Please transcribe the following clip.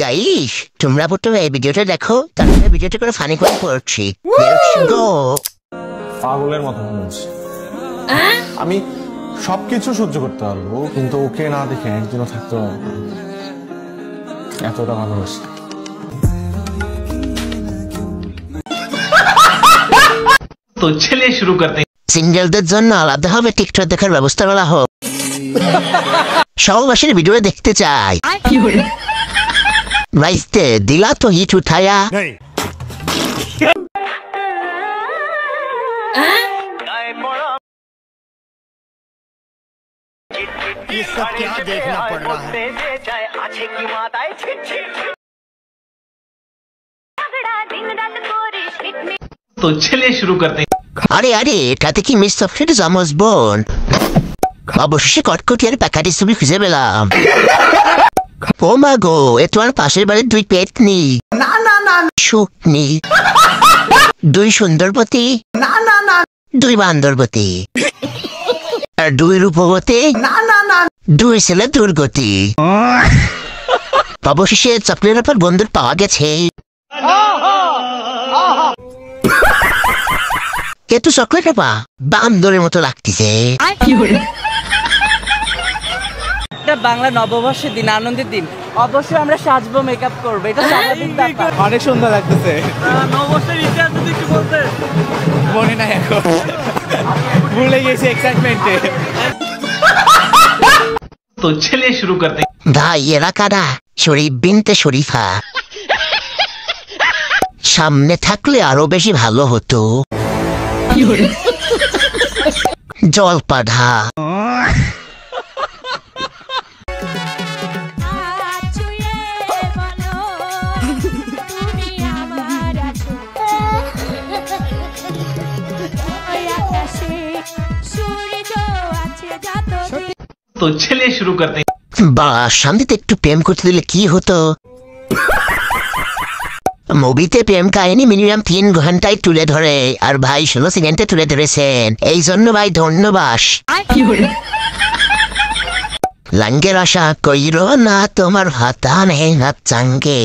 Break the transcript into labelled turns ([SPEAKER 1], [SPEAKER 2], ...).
[SPEAKER 1] Guys তোমরা প্রথমে এই ভিডিওটা দেখো, তারপরে ভিডিওটা করে ফানি করে পড়ছি।
[SPEAKER 2] পাগলের মতো মানুষ। আমি সবকিছু সহ্য করতে পারবো, কিন্তু ওকে না দেখে একদিনও থাকতে পারবো না। এতটা ভালোবাসি।
[SPEAKER 3] তো চলিए शुरू करते हैं।
[SPEAKER 1] সিঙ্গেলদের জন্য আলাদাভাবে টিকটক দেখার ব্যবস্থা করা হোক। সবাই ভিডিও দেখতে চাই। রাইতে দিলা তো হিট উঠায়া।
[SPEAKER 4] ये सब क्या देखना पड़ रहा है?
[SPEAKER 3] तो चलिए शुरू करते हैं।
[SPEAKER 1] আরে আরে এটাতে কি মিস সফটওয়্যার জামস বোন? অবশেষে কটকটিয়ার প্যাকেটে ছবি খুঁজে পেলাম। ও মা গো, এ তোমার পাশের বাড়ির দুই পেতনি। না না না, শুকনি। দুই সুন্দরবতী। না না না, দুই বান্দরবতী। আর দুই রূপবতী। না না না, দুই ছেলে দুর্গতি। অবশেষে চকলেট ব্যাপার বন্ধুর পাওয়া গেছে। এত চকলেট ব্যাপা বান্দরের মতো লাগতেছে।
[SPEAKER 5] বাংলা নববর্ষের দিন, আনন্দের দিন, অবশ্যই আমরা সাজবো, মেকআপ করবো, এটা স্বাভাবিক ব্যাপার।
[SPEAKER 2] অনেক সুন্দর লাগতেছে।
[SPEAKER 5] নববর্ষের ইতিহাস যদি একটু বলতে।
[SPEAKER 2] মনে নাই এখন, ভুলে গেছি এক্সাইটমেন্টে।
[SPEAKER 3] तो चलिए शुरू करते हैं।
[SPEAKER 1] ভাই এরা কারা? শরীফ বিনতে শরীফা। সামনে থাকলে আরো বেশি ভালো হতো। জলপাঢা।
[SPEAKER 3] तो चलिए शुरू करते हैं।
[SPEAKER 1] বা শান্তিতে একটু প্রেম করতে দিলে কি হতো? মুভিতে প্রেম কাহিনী মিনিমাম 3 ঘন্টায় তুলে ধরে, আর ভাই 16 সেকেন্ডে তুলে ধরেছেন। এই জন্য ভাই ধন্যবাদ। লাঙ্গের আশা কইরো না, তোমার হাতা নেই হাত চাঙ্গে।